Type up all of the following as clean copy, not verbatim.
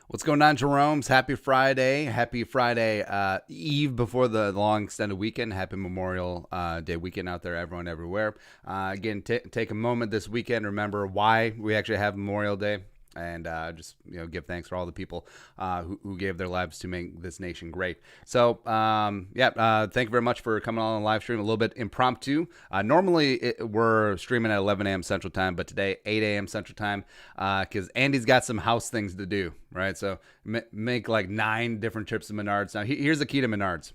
What's going on, Jeromes? Happy Friday. Happy Friday Eve before the long extended weekend. Happy Memorial Day weekend out there, everyone, everywhere. Again, take a moment this weekend. Remember why we actually have Memorial Day. And just give thanks for all the people who gave their lives to make this nation great. So thank you very much for coming on the live stream. A little bit impromptu. Normally we're streaming at 11 a.m. Central Time, but today 8 a.m. Central Time because Andy's got some house things to do. Right, so make like 9 different trips to Menards. Now here's the key to Menards: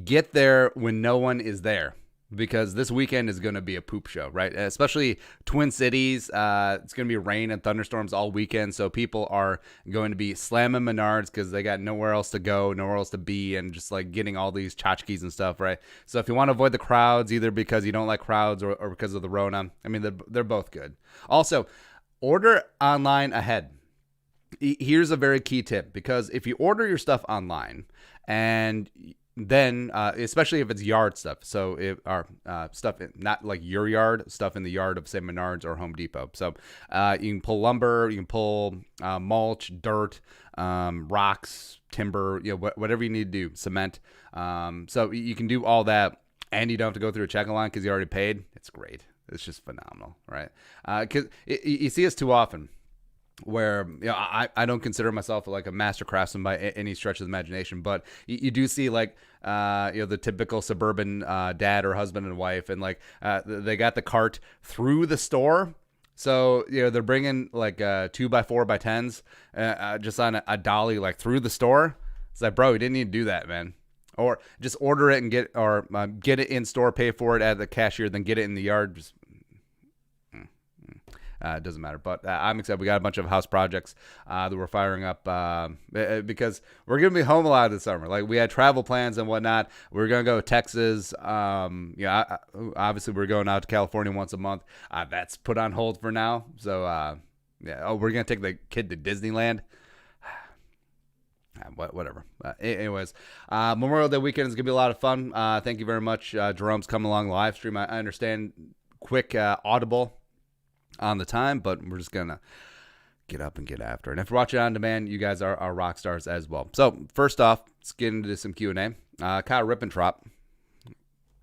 get there when no one is there, because this weekend is going to be a poop show, right? Especially Twin Cities. It's going to be rain and thunderstorms all weekend, so people are going to be slamming Menards because they got nowhere else to go, nowhere else to be, and just like getting all these tchotchkes and stuff, right? So if you want to avoid the crowds, either because you don't like crowds or because of the Rona, I mean, they're both good. Also, order online ahead. Here's a very key tip, because if you order your stuff online and then especially if it's yard stuff, so if our stuff not like your yard, stuff in the yard of say Menards or Home Depot, so you can pull lumber, you can pull mulch, dirt, rocks, timber, whatever you need to do, cement, so you can do all that and you don't have to go through a checking line because you already paid. It's great. It's just phenomenal, right? Because you see us too often where I don't consider myself like a master craftsman by any stretch of the imagination, but you do see like the typical suburban dad or husband and wife, and like they got the cart through the store, so they're bringing like 2x4x10s just on a dolly like through the store. It's like, bro, you didn't need to do that, man. Or just order it and get it in store, pay for it at the cashier, then get it in the yard. Just it doesn't matter, but I'm excited. We got a bunch of house projects that we're firing up because we're going to be home a lot this summer. Like, we had travel plans and whatnot. We're going to go to Texas. Obviously, we're going out to California once a month. That's put on hold for now. So, we're going to take the kid to Disneyland. Whatever. Anyways, Memorial Day weekend is going to be a lot of fun. Thank you very much. Jerome's coming along the live stream. I understand quick audible on the time, but we're just gonna get up and get after it. And if you're watching on demand, you guys are rock stars as well. So first off, let's get into some Q&A. Kyle Rippentrop.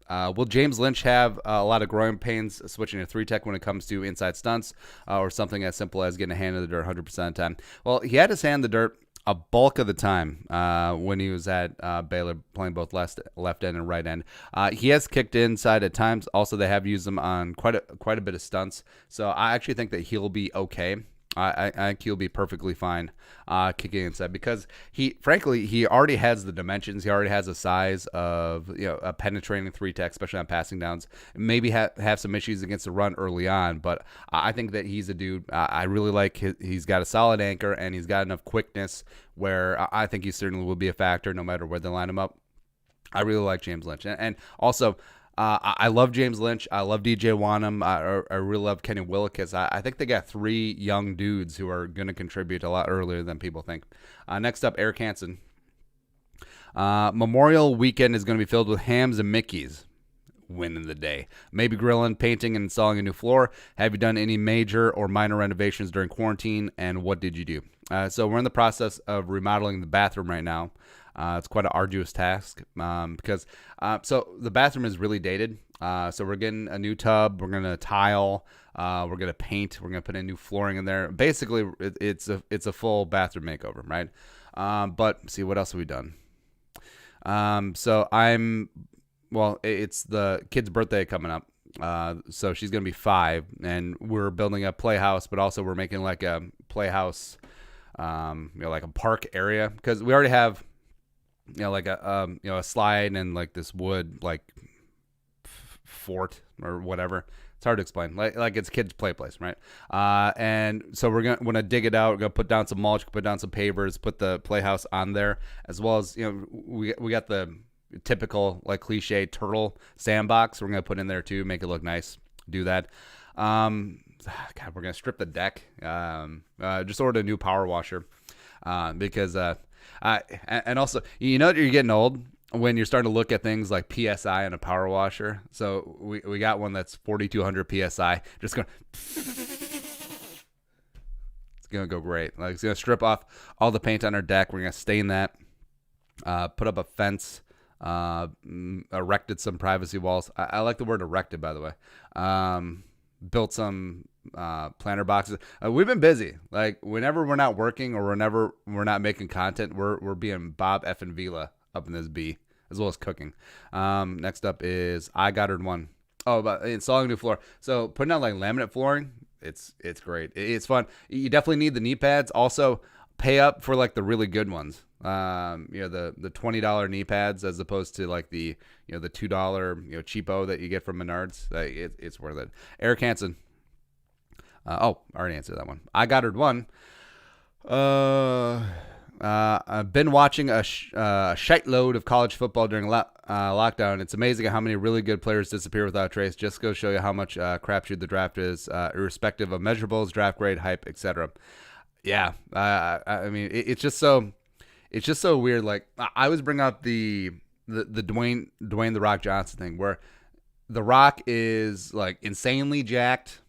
Will James Lynch have a lot of growing pains switching to 3-tech when it comes to inside stunts, or something as simple as getting a hand in the dirt 100% of the time? Well, he had his hand in the dirt a bulk of the time when he was at Baylor, playing both left end and right end. He has kicked inside at times. Also, they have used him on quite a bit of stunts. So I actually think that he'll be okay. I think he'll be perfectly fine kicking inside, because he already has the dimensions. He already has the size of a penetrating 3-tech, especially on passing downs. Maybe have some issues against the run early on, but I think that he's a dude. I really like he's got a solid anchor, and he's got enough quickness where I think he certainly will be a factor no matter where they line him up. I really like James Lynch, and also I love James Lynch. I love DJ Wanham. I really love Kenny Willekes. I think they got 3 young dudes who are going to contribute a lot earlier than people think. Next up, Eric Hansen. Memorial weekend is going to be filled with hams and Mickeys. Winning the day. Maybe grilling, painting, and installing a new floor. Have you done any major or minor renovations during quarantine, and what did you do? So we're in the process of remodeling the bathroom right now. It's quite an arduous task because so the bathroom is really dated. So we're getting a new tub. We're going to tile. We're going to paint. We're going to put in new flooring in there. Basically, it's a full bathroom makeover, right? But see, what else have we done? So it's the kid's birthday coming up. So she's going to be 5, and we're building a playhouse, but also we're making like a playhouse, like a park area, because we already have like a slide and like this wood like fort or whatever. It's hard to explain. Like it's kids' play place, right? And so we're gonna dig it out. We're gonna put down some mulch, put down some pavers, put the playhouse on there, as well as we got the typical like cliche turtle sandbox. We're gonna put in there too, make it look nice. Do that. God, we're gonna strip the deck. Just ordered a new power washer because and also you're getting old when you're starting to look at things like PSI in a power washer. So we got one that's 4,200 PSI. Just going. It's gonna go great. Like it's gonna strip off all the paint on our deck. We're gonna stain that. Put up a fence. Erected some privacy walls. I like the word erected, by the way. Built some planter boxes. We've been busy. Like whenever we're not working or whenever we're not making content, we're being Bob F and Vila up in this B, as well as cooking. Next up is I Goddard 1. Oh, about installing a new floor. So putting out like laminate flooring, it's great. It's fun. You definitely need the knee pads. Also, pay up for like the really good ones. The $20 knee pads as opposed to like the the $2 cheapo that you get from Menards. It's worth it. Eric Hansen. I already answered that one. I Goddard 1. I've been watching a shite load of college football during lockdown. It's amazing how many really good players disappear without trace. Just go show you how much crapshoot the draft is, irrespective of measurables, draft grade, hype, etc. Yeah, I mean, it's just so weird. Like I was bringing up the Dwayne the Rock Johnson thing, where the Rock is like insanely jacked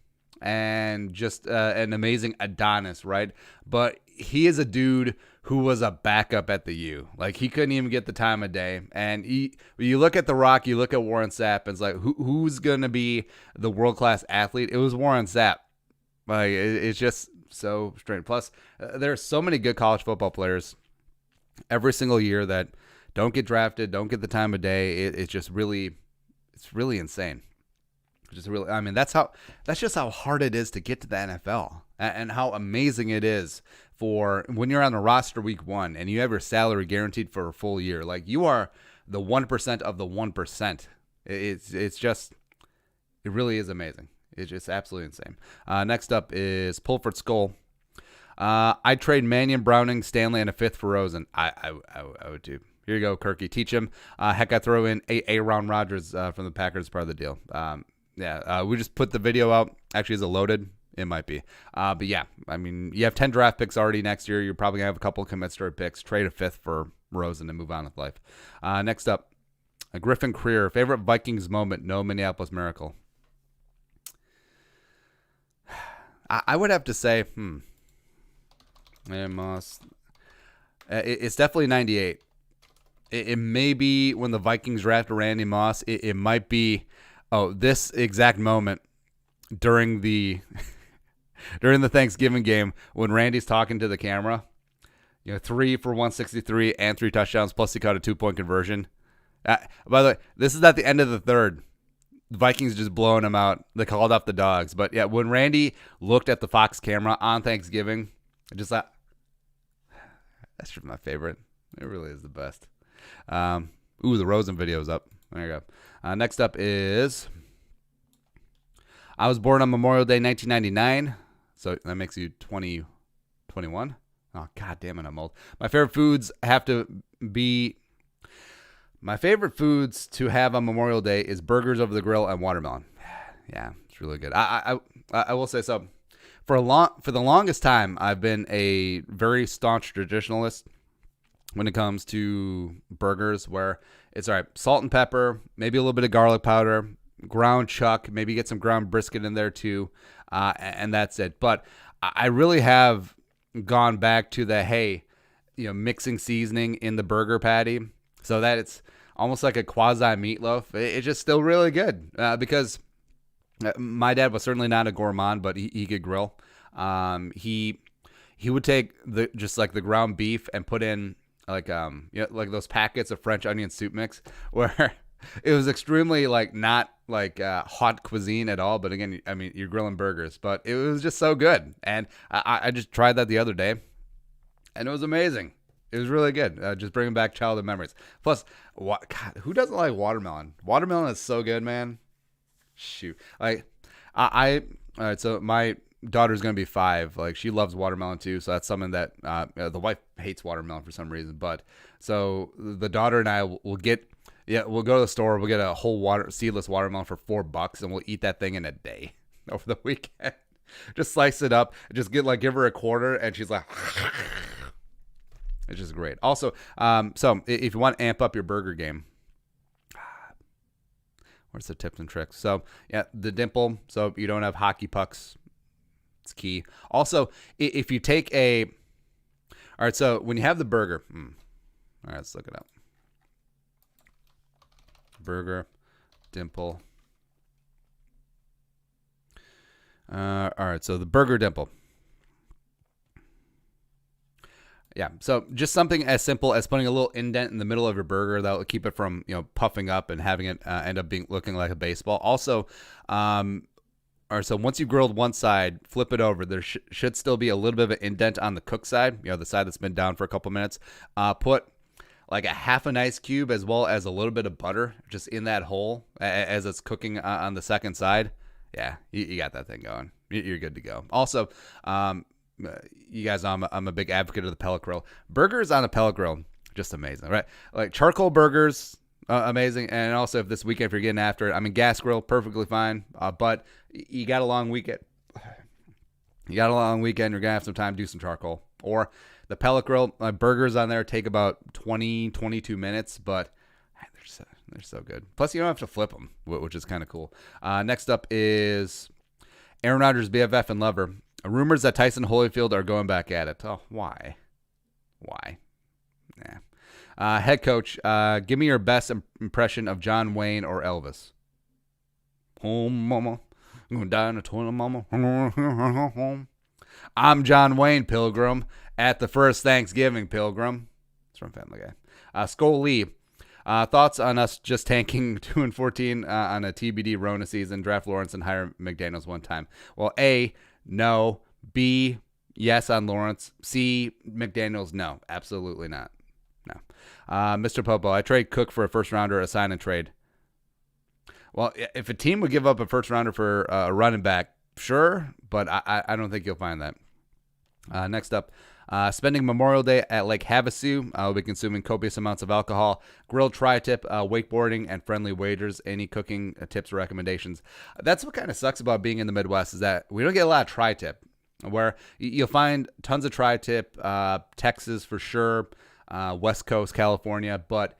and just an amazing Adonis, right? But he is a dude who was a backup at the U. Like he couldn't even get the time of day. And you look at the Rock, you look at Warren Sapp, and it's like who's gonna be the world class athlete? It was Warren Sapp. Like it's just so strange. Plus, there are so many good college football players every single year that don't get drafted, don't get the time of day. It's just really insane. Just really, I mean, that's just how hard it is to get to the NFL, and how amazing it is for when you're on the roster week 1 and you have your salary guaranteed for a full year. Like you are the 1% of the 1%. It's just, it really is amazing. It's just absolutely insane. Next up is Pulford Skull. I'd trade Mannion, Browning, Stanley, and a 5th for Rosen. I would too. Here you go, Kirky. Teach him. Heck, I throw in Aaron Rodgers from the Packers, part of the deal. We just put the video out. Actually, is it loaded? It might be. But yeah, I mean, you have 10 draft picks already next year. You're probably going to have a couple of commit story picks. Trade a 5th for Rosen and move on with life. Next up, Griffin Creer. Favorite Vikings moment? No Minneapolis Miracle. I would have to say, it's definitely 98. It may be when the Vikings drafted Randy Moss. It might be, this exact moment during the Thanksgiving game when Randy's talking to the camera. 3 for 163 and 3 touchdowns, plus he caught a 2-point conversion. By the way, this is at the end of the third. The Vikings just blowing them out. They called off the dogs. But yeah, when Randy looked at the Fox camera on Thanksgiving, I just thought, that's just my favorite. It really is the best. The Rosen video's up. There you go. Next up is, I was born on Memorial Day 1999. So that makes you 21. Oh, God damn it, I'm old. My favorite foods to have on Memorial Day is burgers over the grill and watermelon. Yeah, it's really good. I will say so. For the longest time, I've been a very staunch traditionalist when it comes to burgers, where it's all right, salt and pepper, maybe a little bit of garlic powder, ground chuck, maybe get some ground brisket in there too, and that's it. But I really have gone back to the mixing seasoning in the burger patty so that it's almost like a quasi meatloaf. It's just still really good because my dad was certainly not a gourmand, but he could grill. He would take the ground beef and put in like those packets of French onion soup mix, where it was extremely not hot cuisine at all. But again, I mean, you're grilling burgers, but it was just so good. And I just tried that the other day, and it was amazing. It was really good. Just bringing back childhood memories. Plus, God, who doesn't like watermelon? Watermelon is so good, man. Shoot. All right, so my daughter's going to be 5. Like, she loves watermelon too. So that's something that the wife hates watermelon for some reason. But so the daughter and I will get, we'll go to the store. We'll get a whole seedless watermelon for $4 and we'll eat that thing in a day over the weekend. Just slice it up. Just give her a quarter and she's like, it's just great. Also, so if you want to amp up your burger game, where's the tips and tricks? So yeah, the dimple, so you don't have hockey pucks It's key. Also, if you take a, all right, so when you have the burger, all right, let's look it up. Burger, dimple. All right, so the burger dimple. Yeah, so just something as simple as putting a little indent in the middle of your burger that will keep it from puffing up and having it end up looking like a baseball. Also, or so once you've grilled one side, flip it over. There should still be a little bit of an indent on the cook side, the side that's been down for a couple minutes. Put like a half an ice cube as well as a little bit of butter just in that hole as it's cooking on the second side. Yeah, you got that thing going. You're good to go. Also, you guys know I'm a big advocate of the pellet grill. Burgers on a pellet grill, just amazing, right? Like charcoal burgers, amazing. And also, if this weekend, if you're getting after it, I mean, gas grill, perfectly fine. But you got a long weekend. You're going to have some time to do some charcoal. Or the pellet grill, burgers on there take about 20, 22 minutes, but they're so good. Plus, you don't have to flip them, which is kind of cool. Next up is Aaron Rodgers' BFF and lover. Rumors that Tyson Holyfield are going back at it. Oh, why? Yeah. Head coach, give me your best impression of John Wayne or Elvis. Home, mama. I'm going to die in a toilet, mama. I'm John Wayne, Pilgrim. At the first Thanksgiving, Pilgrim. It's from Family Guy. Skull Lee. Thoughts on us just tanking 2-14 on a TBD Rona season, draft Lawrence and hire McDaniels one time? Well, A, no. B, yes on Lawrence. C, McDaniels, no. Absolutely not. No. Mr. Popo, I trade Cook for a first rounder, a sign and trade. Well, if a team would give up a first rounder for a running back, sure, but I don't think you'll find that. Next up, spending Memorial Day at Lake Havasu. We'll be consuming copious amounts of alcohol, grilled tri-tip, wakeboarding, and friendly wagers. Any cooking tips or recommendations? That's what kind of sucks about being in the Midwest is that we don't get a lot of tri-tip, where you'll find tons of tri-tip, Texas for sure, West Coast, California, but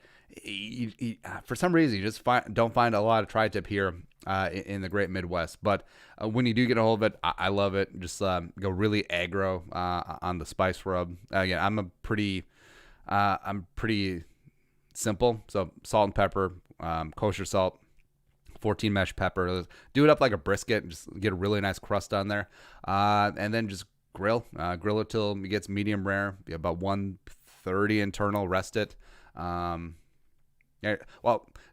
for some reason you just don't find a lot of tri-tip here in the great Midwest. But when you do get a hold of it, I love it. Just go really aggro on the spice rub. Again, I'm pretty simple. So salt and pepper, kosher salt, 14 mesh pepper. Do it up like a brisket. Just get a really nice crust on there, and then just grill it till it gets medium rare. Be about 130 internal. Rest it. Well,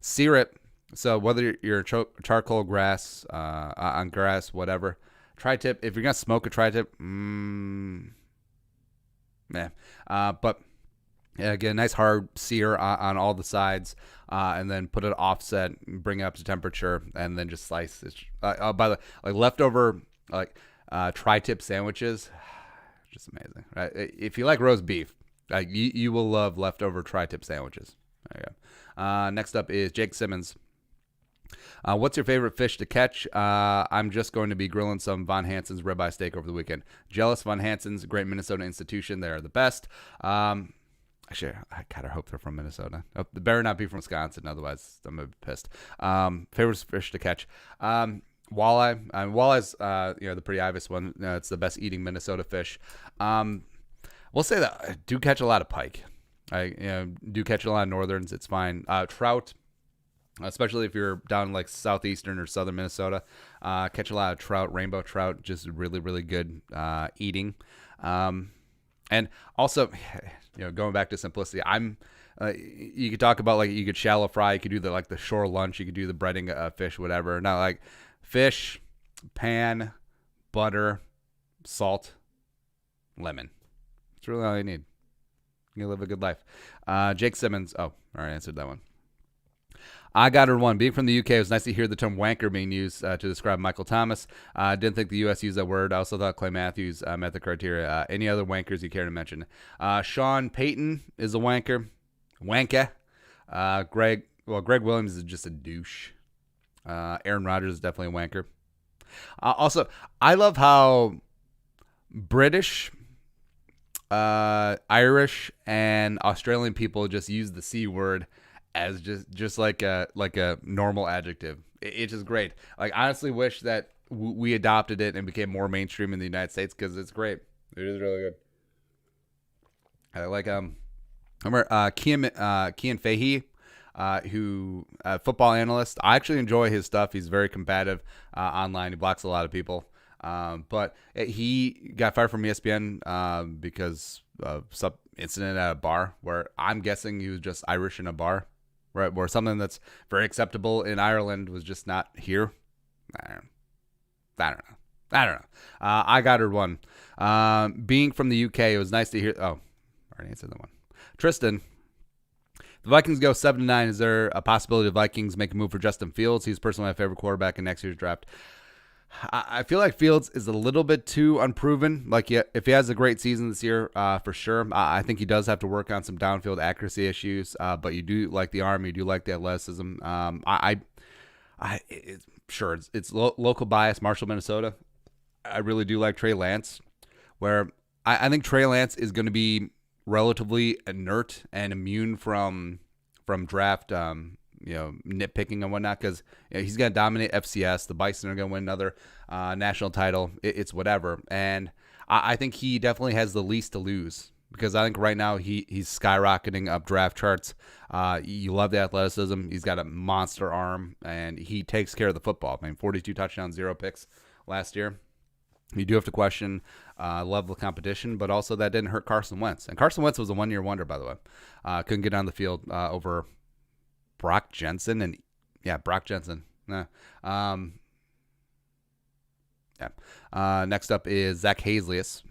sear it. So whether you're charcoal, grass, on grass, whatever, tri-tip. If you're gonna smoke a tri-tip, but again, nice hard sear on all the sides, and then put it offset, bring it up to temperature, and then just slice it. By the like leftover tri-tip sandwiches, just amazing. Right? If you like roast beef, you will love leftover tri-tip sandwiches. There you go. Next up is Jake Simmons. What's your favorite fish to catch? I'm just going to be grilling some Von Hansen's ribeye steak over the weekend. Jealous. Von Hansen's, great Minnesota institution. They are the best. Actually, I kind of hope they're from Minnesota. Oh, they better not be from Wisconsin, otherwise I'm going to be pissed. Favorite fish to catch? Walleye. Walleye's the pretty obvious one. It's the best eating Minnesota fish. We'll say that I do catch a lot of pike. I do catch a lot of northerns. It's fine. Trout. Especially if you're down like southeastern or southern Minnesota, catch a lot of trout, rainbow trout, just really, really good eating. And also, going back to simplicity, you could talk about like you could shallow fry, you could do the shore lunch, you could do the breading fish, whatever. Now like fish, pan, butter, salt, lemon. That's really all you need. You live a good life. Jake Simmons. Oh, all right, answered that one. I got her one. Being from the UK, it was nice to hear the term wanker being used to describe Michael Thomas. I didn't think the U.S. used that word. I also thought Clay Matthews met the criteria. Any other wankers you care to mention? Sean Payton is a wanker. Wanker. Greg Williams is just a douche. Aaron Rodgers is definitely a wanker. Also, I love how British, Irish, and Australian people just use the C word as just like a normal adjective. It's just great. Like, I honestly wish that we adopted it and became more mainstream in the United States because it's great. It is really good. I like remember Kian Fahey, who football analyst. I actually enjoy his stuff. He's very combative online. He blocks a lot of people. But he got fired from ESPN because of some incident at a bar where I'm guessing he was just Irish in a bar, right? Where something that's very acceptable in Ireland was just not here. I don't know. I got her one. Being from the UK, it was nice to hear. Oh, I already answered that one. Tristan, the Vikings go 7-9. Is there a possibility the Vikings make a move for Justin Fields? He's personally my favorite quarterback in next year's draft. I feel like Fields is a little bit too unproven. Like, if he has a great season this year, for sure, I think he does have to work on some downfield accuracy issues. But you do like the arm, you do like the athleticism. Sure, it's local bias, Marshall, Minnesota. I really do like Trey Lance, where I think Trey Lance is going to be relatively inert and immune from draft nitpicking and whatnot, because he's going to dominate FCS. The Bison are going to win another national title. It's whatever. And I think he definitely has the least to lose, because I think right now he's skyrocketing up draft charts. You love the athleticism. He's got a monster arm, and he takes care of the football. 42 touchdowns, 0 picks last year. You do have to question level of competition, but also that didn't hurt Carson Wentz. And Carson Wentz was a one-year wonder, by the way. Couldn't get on the field over Brock Jensen. Brock Jensen. Next up is Zach Hazlius.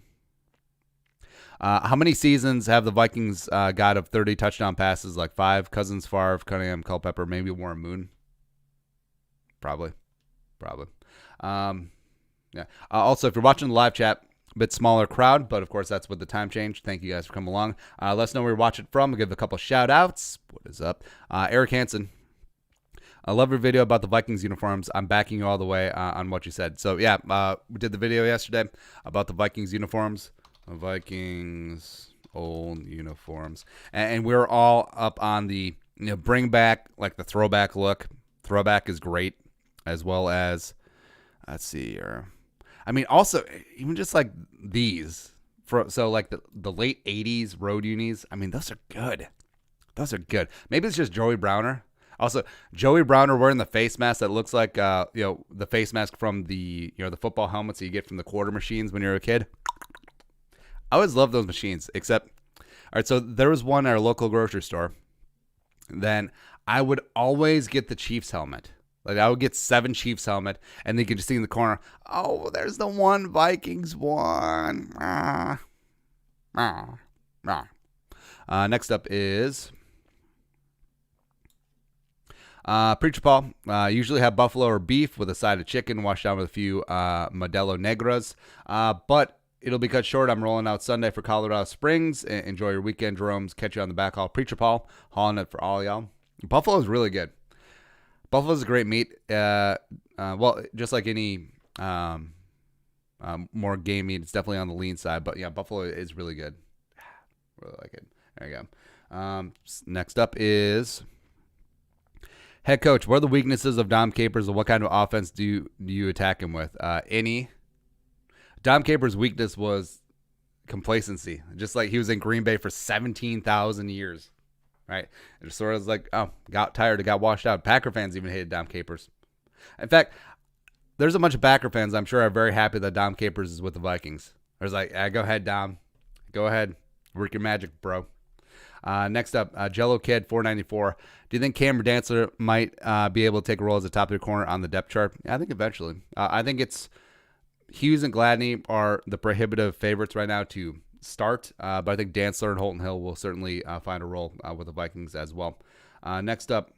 How many seasons have the Vikings got of 30 touchdown passes? Like 5? Cousins, Favre, Cunningham, Culpepper, maybe Warren Moon. Probably. Also, if you're watching the live chat, a bit smaller crowd, but of course that's with the time change. Thank you guys for coming along. Let us know where you're watching from. I'll give a couple shout outs. What is up? Eric Hansen. I love your video about the Vikings uniforms. I'm backing you all the way on what you said. So yeah, we did the video yesterday about the Vikings uniforms. Vikings old uniforms. And we're all up on the, bring back like the throwback look. Throwback is great, as well as, let's see here. Also, even just like these. So like the late 80s road unis, those are good. Maybe it's just Joey Browner. Also, Joey Browner wearing the face mask that looks like, the face mask from the, the football helmets that you get from the quarter machines when you're a kid. I always love those machines, except, all right, so there was one at our local grocery store. Then I would always get the Chiefs helmet. Like, I would get 7 Chiefs helmet, and they could just see in the corner, oh, there's the one Vikings one. Next up is Preacher Paul. Usually have buffalo or beef with a side of chicken, washed down with a few Modelo Negras. But it'll be cut short. I'm rolling out Sunday for Colorado Springs. Enjoy your weekend, Jeromes. Catch you on the back haul. Preacher Paul, hauling it for all y'all. Buffalo is really good. Buffalo's a great meat. Well, just like any more game meat, it's definitely on the lean side. But yeah, buffalo is really good. Really like it. There you go. Next up is head coach. What are the weaknesses of Dom Capers, and what kind of offense do you attack him with? Any. Dom Capers' weakness was complacency. Just like he was in Green Bay for 17,000 years. Right? It just sort of was like, oh, got tired, it got washed out. Packer fans even hated Dom Capers. In fact, there's a bunch of Packer fans I'm sure are very happy that Dom Capers is with the Vikings. There's like, go ahead, Dom. Go ahead. Work your magic, bro. Next up, Jello Kid 494. Do you think Cameron Dantzler might be able to take a role as a top 3 corner on the depth chart? Yeah, I think eventually. I think it's Hughes and Gladney are the prohibitive favorites right now to start, but I think Dantzler and Holton Hill will certainly find a role with the Vikings as well. Next up,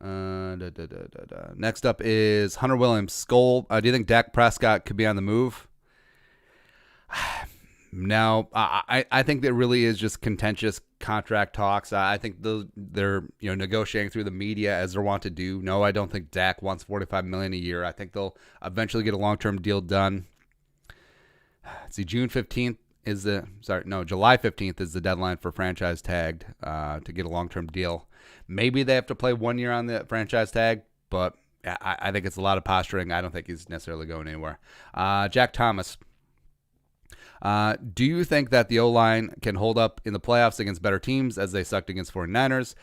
Next up is Hunter Williams. Skull. Do you think Dak Prescott could be on the move? No, I think that really is just contentious contract talks. I think they're negotiating through the media as they're wont to do. No, I don't think Dak wants $45 million a year. I think they'll eventually get a long-term deal done. Let's see, July 15th is the deadline for franchise tagged to get a long-term deal. Maybe they have to play 1 year on the franchise tag, but I think it's a lot of posturing. I don't think he's necessarily going anywhere. Jack Thomas. Do you think that the O-line can hold up in the playoffs against better teams as they sucked against 49ers?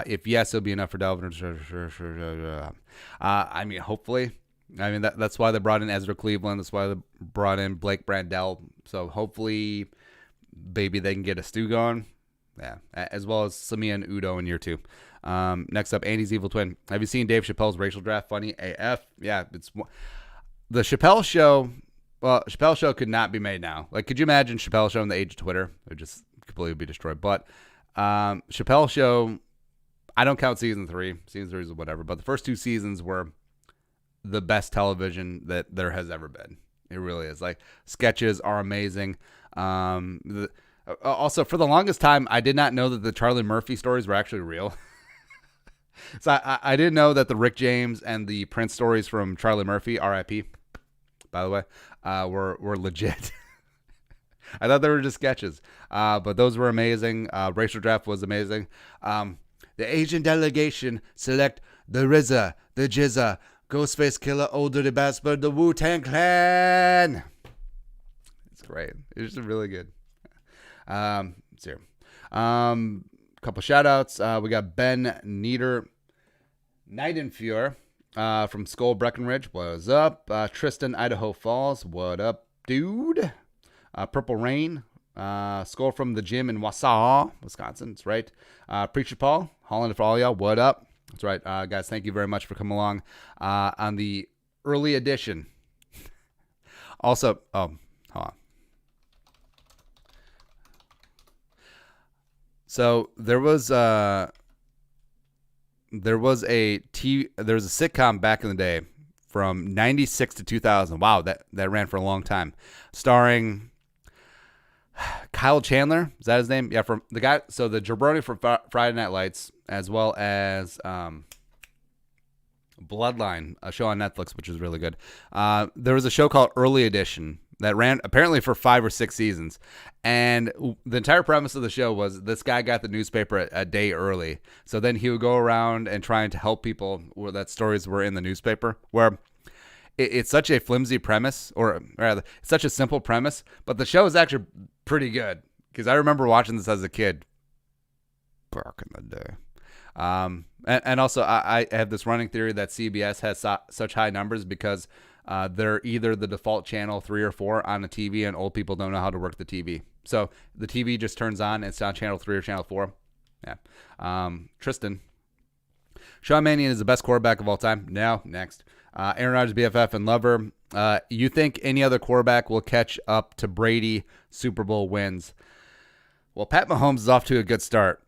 If yes, it'll be enough for Dalvin. I mean, hopefully. I mean, that's why they brought in Ezra Cleveland. That's why they brought in Blake Brandell. So hopefully, maybe they can get a stew going. Yeah, as well as Samia and Udo in year 2. Next up, Andy's Evil Twin. Have you seen Dave Chappelle's racial draft? Funny AF. Yeah, it's the Chappelle Show. Well, Chappelle Show could not be made now. Like, could you imagine Chappelle Show in the age of Twitter? It would just completely be destroyed. But Chappelle Show, I don't count season 3. Season 3 is whatever. But the first 2 seasons were the best television that there has ever been. It really is. Like, sketches are amazing. Also, for the longest time, I did not know that the Charlie Murphy stories were actually real. So I didn't know that the Rick James and the Prince stories from Charlie Murphy, R.I.P., by the way, were legit. I thought they were just sketches, but those were amazing. Racial draft was amazing. The Asian delegation select the RZA, the Jizza, Ghostface Killer, Older the Bastard, the Wu-Tang Clan. It's great. It's just really good. It's here. Couple shout outs. We got Ben Nightenfuhr from Skull Breckenridge. What's up? Tristan, Idaho Falls. What up, dude? Purple Rain. Skull from the gym in Wausau, Wisconsin. That's right. Preacher Paul, Holland for all y'all. What up? That's right. Guys, thank you very much for coming along on the early edition. Also, hold on. So there was a sitcom back in the day from 96 to 2000. Wow, that ran for a long time. Starring Kyle Chandler, is that his name? Yeah, from the guy. So the jabroni from Friday Night Lights, as well as Bloodline, a show on Netflix, which is really good. There was a show called Early Edition that ran apparently for 5 or 6 seasons. And the entire premise of the show was this guy got the newspaper a day early. So then he would go around and trying to help people where that stories were in the newspaper, where it's such a flimsy premise, or rather, it's such a simple premise, but the show is actually pretty good because I remember watching this as a kid back in the day. And also, I have this running theory that CBS has such high numbers because they're either the default channel 3 or 4 on the TV, and old people don't know how to work the TV. So the TV just turns on, and it's on channel 3 or channel 4. Yeah. Tristan. Sean Mannion is the best quarterback of all time. Now, next. Aaron Rodgers, BFF, and lover. You think any other quarterback will catch up to Brady Super Bowl wins? Well, Pat Mahomes is off to a good start.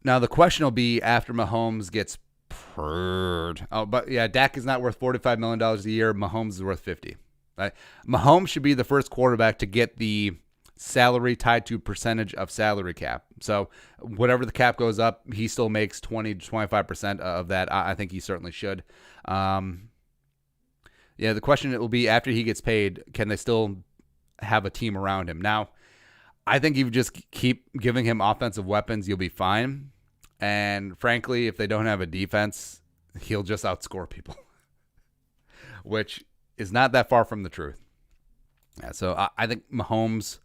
Now, the question will be after Mahomes gets purred. Oh, but yeah, Dak is not worth $45 million a year. Mahomes is worth 50. Right? Mahomes should be the first quarterback to get the salary tied to percentage of salary cap. So whatever the cap goes up, he still makes 20 to 25% of that. I think he certainly should. Yeah, the question will be after he gets paid, can they still have a team around him? Now, I think if you just keep giving him offensive weapons, you'll be fine. And frankly, if they don't have a defense, he'll just outscore people, which is not that far from the truth. Yeah, so I think Mahomes,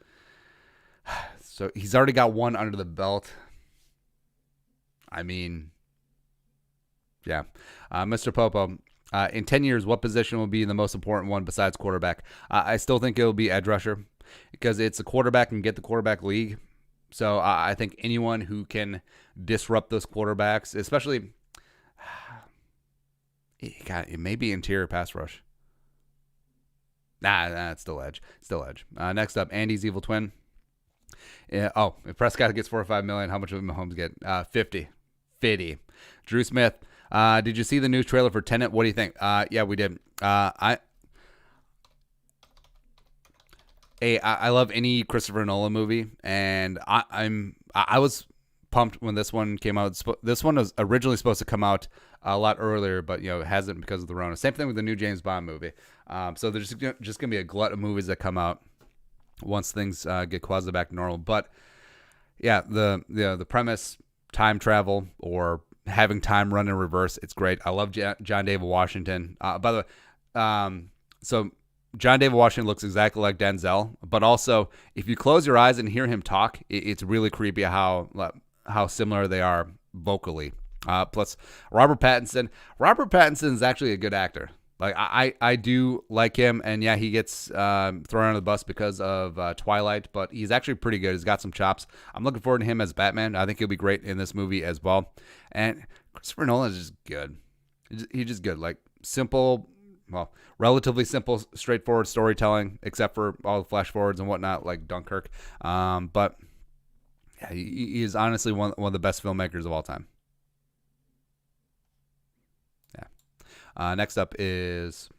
so he's already got one under the belt. I mean, yeah. Mr. Popo, in 10 years, what position will be the most important one besides quarterback? I still think it'll be edge rusher because it's a quarterback and get the quarterback league. So I think anyone who can disrupt those quarterbacks, especially, it may be interior pass rush. Nah, it's still edge. Still edge. Next up, Andy's Evil Twin. If Prescott gets $4 or $5 million, how much will Mahomes get? 50. Drew Smith. Did you see the new trailer for Tenet? What do you think? Yeah, we did. I love any Christopher Nolan movie, and I was pumped when this one came out. This one was originally supposed to come out a lot earlier, but it hasn't because of the Rona. Same thing with the new James Bond movie. So there's just gonna be a glut of movies that come out once things get quasi back to normal. But yeah, the premise, time travel or having time run in reverse. It's great. I love John David Washington. By the way, so John David Washington looks exactly like Denzel, but also if you close your eyes and hear him talk, it's really creepy how similar they are vocally. Plus, Robert Pattinson. Robert Pattinson is actually a good actor. Like I do like him, and yeah, he gets thrown under the bus because of Twilight, but he's actually pretty good. He's got some chops. I'm looking forward to him as Batman. I think he'll be great in this movie as well. And Christopher Nolan is just good. He's just good. Like simple, well, relatively simple, straightforward storytelling, except for all the flash forwards and whatnot, like Dunkirk. But yeah, he is honestly one of the best filmmakers of all time. Next up is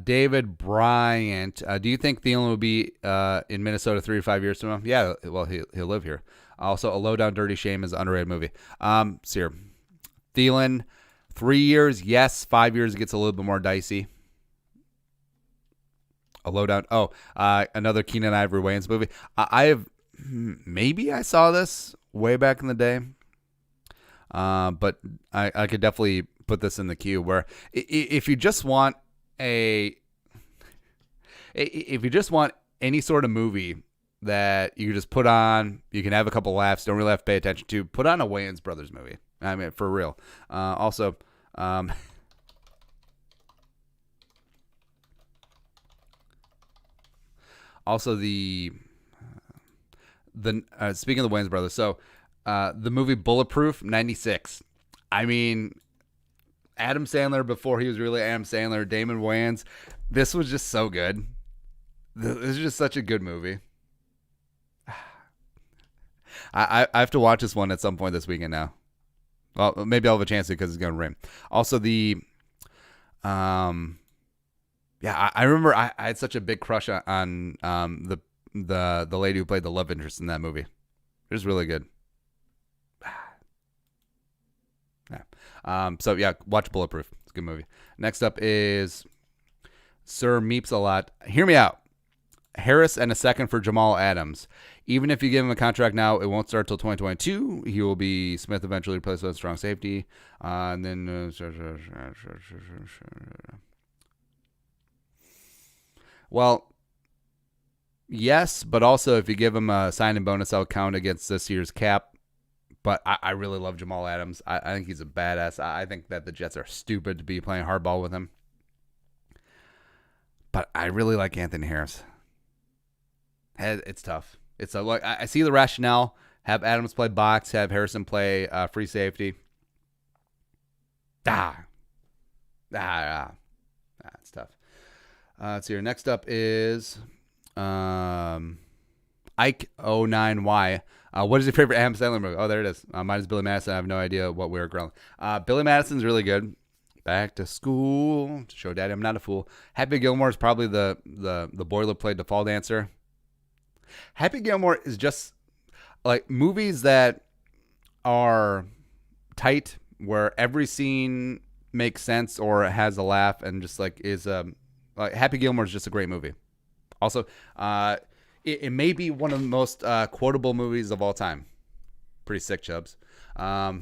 David Bryant. Do you think Thielen will be in Minnesota 3 to 5 years from now? Yeah, well, he'll live here. Also, A Low Down Dirty Shame is an underrated movie. So Thielen, 3 years, yes. 5 years, it gets a little bit more dicey. A Low Down. Another Keenan Ivory Wayans movie. Maybe I saw this way back in the day. But I could definitely put this in the queue where if you just want any sort of movie that you just put on, you can have a couple laughs, don't really have to pay attention to, put on a Wayans Brothers movie. I mean, for real. Also, the speaking of the Wayans Brothers, so the movie Bulletproof, 96. I mean, Adam Sandler before he was really Adam Sandler, Damon Wayans. This was just so good. This is just such a good movie. I have to watch this one at some point this weekend now. Well, maybe I'll have a chance to because it's going to rain. Also, I remember I had such a big crush on the lady who played the love interest in that movie. It was really good. Watch Bulletproof. It's a good movie. Next up is Sir Meeps a Lot. Hear me out. Harris and a second for Jamal Adams. Even if you give him a contract now, it won't start till 2022. He will be Smith eventually replaced with strong safety. And then well, yes, but also if you give him a signing bonus, I'll count against this year's cap. But I really love Jamal Adams. I think he's a badass. I think that the Jets are stupid to be playing hardball with him. But I really like Anthony Harris. It's tough. It's like I see the rationale. Have Adams play box. Have Harrison play free safety. It's tough. Let's see here. Next up is Ike09Y. What is your favorite Adam Sandler movie? Oh, there it is. Mine is Billy Madison. I have no idea what we were growing. Billy Madison's really good. Back to School. To Show Daddy I'm Not a Fool. Happy Gilmore is probably the boilerplate default answer. Happy Gilmore is just like movies that are tight, where every scene makes sense or has a laugh, and just like is like Happy Gilmore is just a great movie. Also, it may be one of the most quotable movies of all time. Pretty sick, Chubbs. I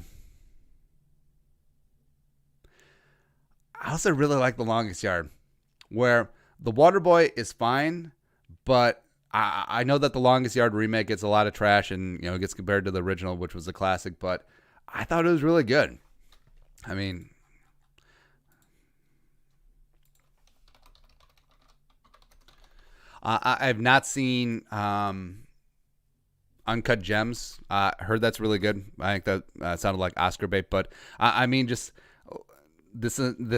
also really like The Longest Yard, where The Waterboy is fine, but I know that The Longest Yard remake gets a lot of trash and gets compared to the original, which was a classic, but I thought it was really good. I mean, I've not seen Uncut Gems. Heard that's really good. I think that sounded like Oscar bait, but I mean, just this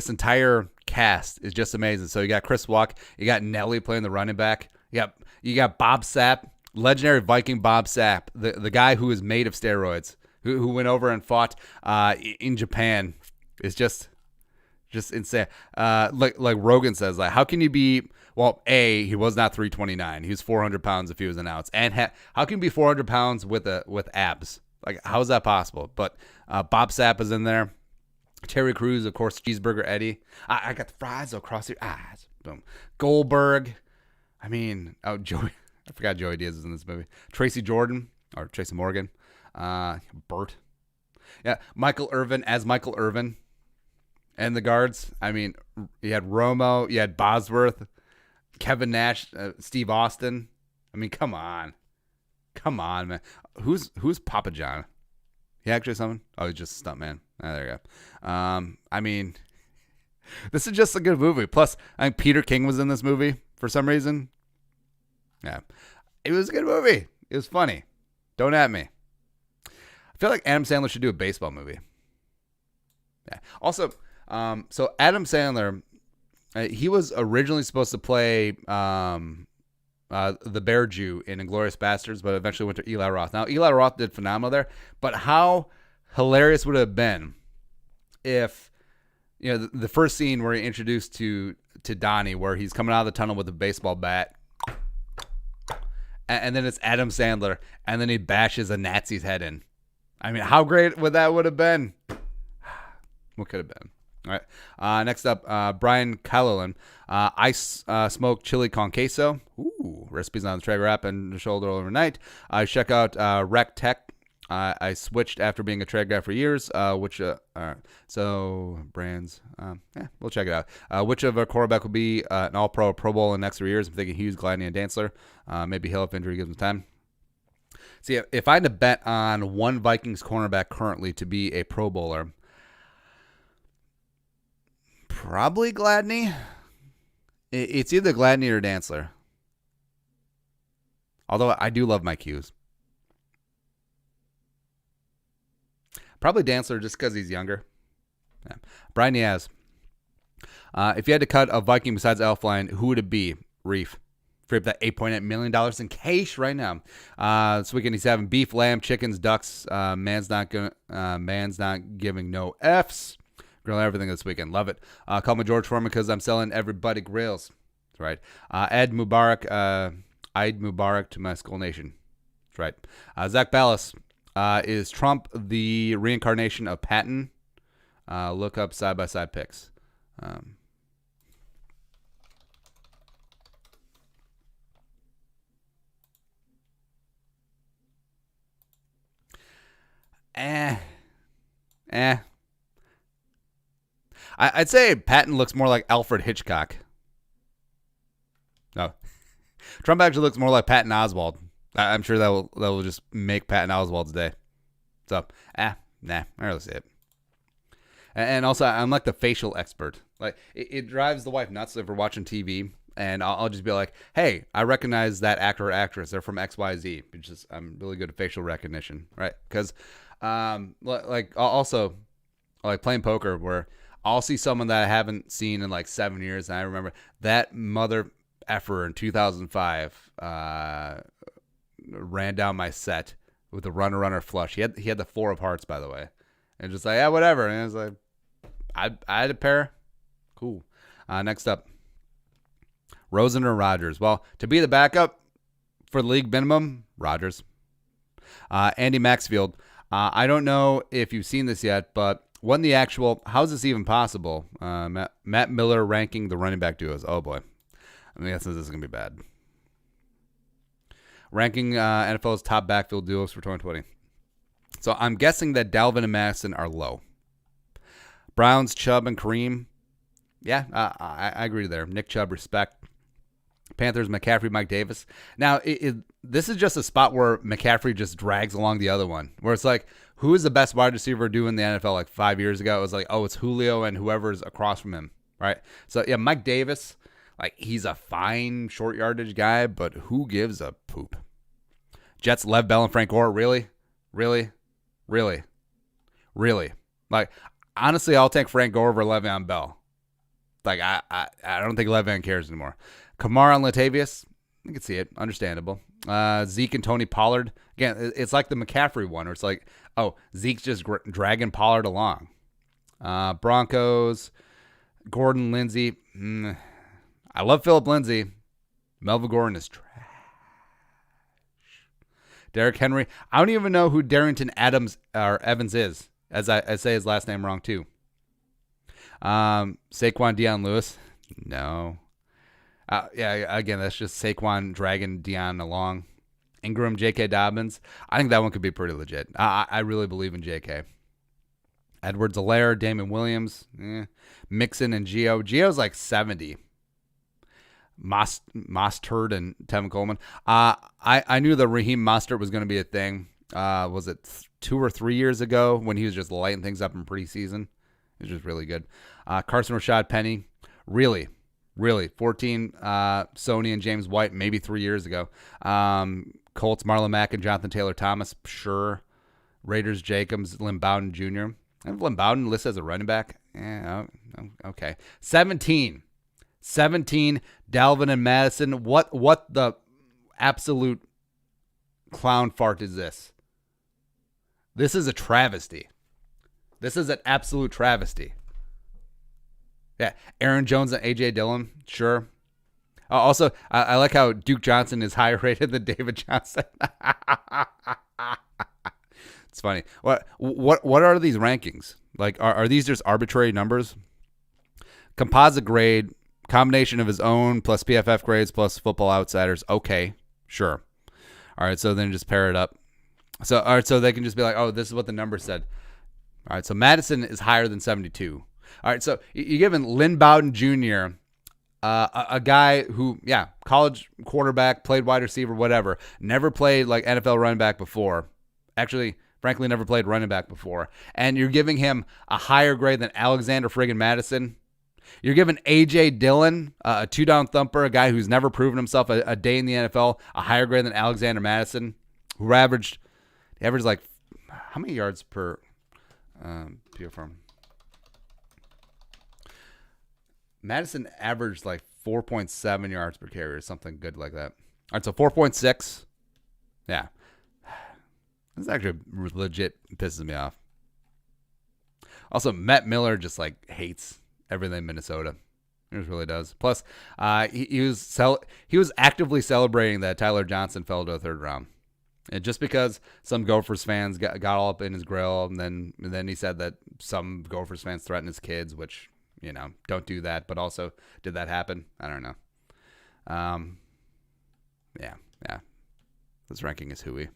entire cast is just amazing. So you got Chris Walk, you got Nelly playing the running back. You got Bob Sapp, legendary Viking Bob Sapp, the guy who is made of steroids, who went over and fought in Japan. It's just insane. Like Rogan says, like, how can you be? Well, he was not 329. He was 400 pounds if he was an ounce. And how can you be 400 pounds with abs? Like, how is that possible? But Bob Sapp is in there. Terry Crews, of course, Cheeseburger Eddie. I got the fries across your eyes. Boom. Goldberg. I mean, Joey. I forgot Joey Diaz is in this movie. Tracy Morgan. Bert. Yeah, Michael Irvin as Michael Irvin. And the guards. I mean, you had Romo, you had Bosworth, Kevin Nash, Steve Austin. I mean, come on, man. Who's Papa John? He actually someone? Oh, he's just a stunt man. There you go. I mean, this is just a good movie. Plus, I think Peter King was in this movie for some reason. Yeah, it was a good movie. It was funny. Don't at me. I feel like Adam Sandler should do a baseball movie. Yeah. Also, so Adam Sandler, he was originally supposed to play the Bear Jew in Inglourious Bastards, but eventually went to Eli Roth. Now, Eli Roth did phenomenal there, but how hilarious would it have been if, the first scene where he introduced to Donnie, where he's coming out of the tunnel with a baseball bat, and then it's Adam Sandler, and then he bashes a Nazi's head in. I mean, how great would that would have been? What could have been? All right. Next up, Brian Callolan. I smoke chili con queso. Ooh, recipes on the Traeger app and the shoulder overnight. Check out Rec Tech. I switched after being a Traeger guy for years. So brands. We'll check it out. Which of our quarterback will be an All-Pro, Pro Bowl in the next 3 years? I'm thinking Hughes, Gladney, and Dantzler. Maybe Hill if injury gives him time. See, if I had to bet on one Vikings cornerback currently to be a Pro Bowler, probably Gladney. It's either Gladney or Dantzler. Although I do love Mike Hughes. Probably Dantzler just because he's younger. Yeah. Brian Diaz. If you had to cut a Viking besides Elfline, who would it be? Reef. For that $8.8 million in cash right now. This weekend he's having beef, lamb, chickens, ducks. Man's not giving no F's. Grill everything this weekend. Love it. Call me George Foreman because I'm selling everybody grills. That's right. Eid Mubarak to my school nation. That's right. Zach Ballas. Is Trump the reincarnation of Patton? Look up side-by-side pics. I'd say Patton looks more like Alfred Hitchcock. No. Trump actually looks more like Patton Oswalt. I'm sure that will just make Patton Oswalt's day. So, I don't really see it. And also, I'm like the facial expert. Like, it drives the wife nuts if we're watching TV, and I'll just be like, hey, I recognize that actor or actress. They're from XYZ. It's just, I'm really good at facial recognition, right? Because, also, like playing poker, where I'll see someone that I haven't seen in like 7 years, and I remember that mother effer in 2005 ran down my set with a runner flush. He had the 4 of hearts, by the way, and just like, yeah, whatever. And I was like, I had a pair. Cool. Next up, Rosen or Rodgers? Well, to be the backup for the league minimum, Rodgers. Andy Maxfield. I don't know if you've seen this yet, but when the actual, how's this even possible? Matt Miller ranking the running back duos. Oh boy, I'm guessing this is gonna be bad. Ranking NFL's top backfield duos for 2020. So I'm guessing that Dalvin and Madison are low. Browns, Chubb, and Kareem. Yeah, I agree there. Nick Chubb, respect. Panthers, McCaffrey, Mike Davis. Now, this is just a spot where McCaffrey just drags along the other one, where it's like, who is the best wide receiver doing the NFL like 5 years ago? It was like, oh, it's Julio and whoever's across from him, right? So, yeah, Mike Davis, like, he's a fine short yardage guy, but who gives a poop? Jets, Lev Bell, and Frank Gore. Really? Like, honestly, I'll take Frank Gore over Le'Veon Bell. Like, I don't think Le'Veon cares anymore. Kamara and Latavius, I can see it. Understandable. Zeke and Tony Pollard. Again, it's like the McCaffrey one, where it's like, oh, Zeke's just dragging Pollard along. Broncos, Gordon, Lindsey. I love Phillip Lindsay. Melvin Gordon is trash. Derrick Henry. I don't even know who Darrington Evans is, as I say his last name wrong too. Saquon Deion Lewis. No. Yeah, again, that's just Saquon dragging Deion along. Ingram, J.K. Dobbins. I think that one could be pretty legit. I really believe in J.K. Edwards-Helaire, Damon Williams, Mixon and Gio. Gio's like 70. Mostert and Tevin Coleman. I knew that Raheem Mostert was going to be a thing. Was it 2 or 3 years ago when he was just lighting things up in preseason? It was just really good. Carson Rashad Penny, really. 14, Sony and James White, maybe 3 years ago. Colts, Marlon Mack and Jonathan Taylor Thomas, sure. Raiders, Jacobs, Lynn Bowden Jr. I have Lynn Bowden listed as a running back. Yeah, okay. 17, Dalvin and Madison. What the absolute clown fart is this? This is a travesty. This is an absolute travesty. Yeah, Aaron Jones and A.J. Dillon, sure. Also, I like how Duke Johnson is higher rated than David Johnson. It's funny. What are these rankings? Like, are these just arbitrary numbers? Composite grade, combination of his own plus PFF grades plus Football Outsiders. Okay, sure. All right, so then just pair it up. So, all right, so they can just be like, oh, this is what the number said. All right, so Madison is higher than 72. All right, so you're giving Lynn Bowden Jr., a guy who, college quarterback, played wide receiver, whatever, never played like NFL running back before. Actually, frankly, never played running back before. And you're giving him a higher grade than Alexander friggin' Madison. You're giving A.J. Dillon, a two-down thumper, a guy who's never proven himself a day in the NFL, a higher grade than Alexander Madison, who averaged like, how many yards per PFF? Madison averaged like 4.7 yards per carry or something good like that. All right, so 4.6. Yeah. This actually legit pisses me off. Also, Matt Miller just like hates everything Minnesota. He just really does. Plus, he was actively celebrating that Tyler Johnson fell to the third round. And just because some Gophers fans got all up in his grill, and then he said that some Gophers fans threatened his kids, which, don't do that. But also, did that happen? I don't know. Yeah. This ranking is hooey.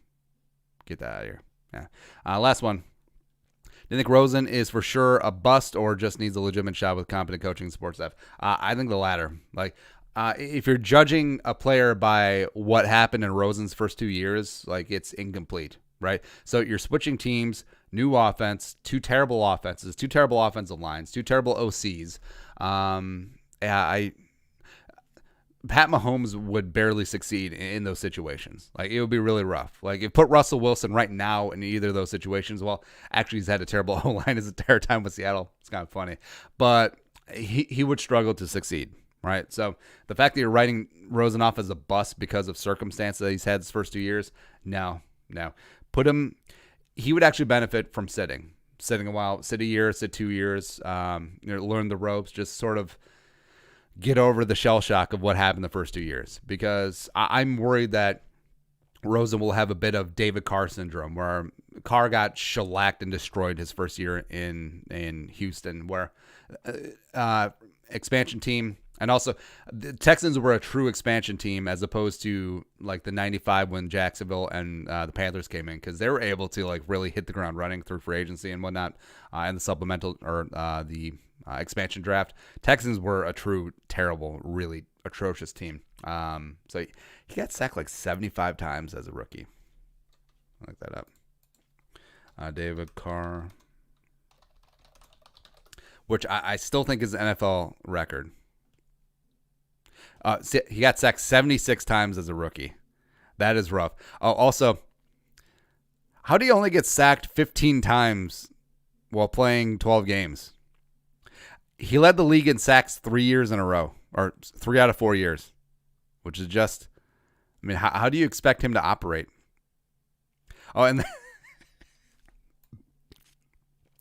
Get that out of here. Yeah. Last one. Do you think Rosen is for sure a bust or just needs a legitimate shot with competent coaching and support staff? I think the latter. Like, if you're judging a player by what happened in Rosen's first 2 years, like, it's incomplete, right? So you're switching teams, new offense, two terrible offenses, two terrible offensive lines, two terrible OCs. Pat Mahomes would barely succeed in those situations. Like, it would be really rough. Like, if you put Russell Wilson right now in either of those situations, well, actually he's had a terrible O-line his entire time with Seattle. It's kind of funny. But he would struggle to succeed, right? So the fact that you're writing Rosen off as a bust because of circumstances that he's had his first 2 years, no. Put him, he would actually benefit from sitting a while, sit a year, sit 2 years, learn the ropes, just sort of get over the shell shock of what happened the first 2 years, because I'm worried that Rosen will have a bit of David Carr syndrome, where Carr got shellacked and destroyed his first year in Houston, where expansion team, and also the Texans were a true expansion team as opposed to like the 95 when Jacksonville and the Panthers came in, because they were able to like really hit the ground running through free agency and whatnot, and the supplemental or the expansion draft. Texans were a true, terrible, really atrocious team. So he got sacked like 75 times as a rookie. I'll look that up. David Carr, which I still think is an NFL record. He got sacked 76 times as a rookie. That is rough. Also, how do you only get sacked 15 times while playing 12 games? He led the league in sacks 3 years in a row, or 3 out of 4 years, which is just, I mean, how do you expect him to operate? Oh, and all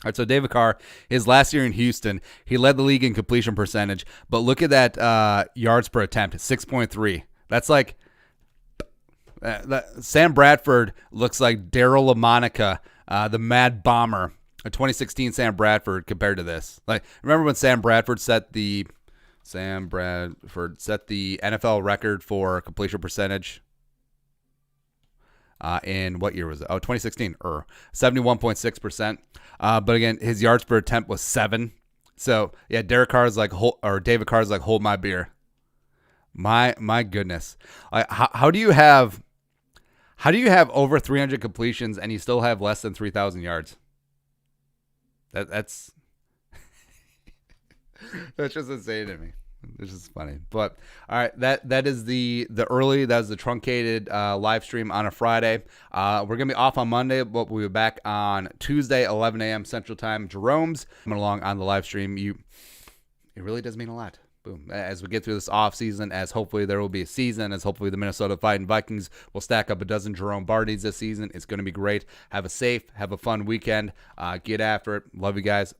right, so David Carr, his last year in Houston, he led the league in completion percentage, but look at that yards per attempt, 6.3. That's like, Sam Bradford looks like Daryl LaMonica, the Mad Bomber. A 2016 Sam Bradford compared to this. Like, remember when Sam Bradford set the NFL record for completion percentage? in what year was it? Oh, 2016. 71.6%. But again, his yards per attempt was 7. So yeah, David Carr's like, hold my beer. My goodness. How do you have over 300 completions and you still have less than 3,000 yards? That's that's just insane to me. It's just funny. But all right, that is the truncated live stream on a Friday. We're gonna be off on Monday, but we'll be back on Tuesday, 11 a.m. Central Time. Jerome's coming along on the live stream. It really does mean a lot. Boom. As we get through this off season, as hopefully there will be a season, as hopefully the Minnesota Fighting Vikings will stack up a dozen Jerome Bardies this season. It's going to be great. Have a fun weekend. Get after it. Love you guys.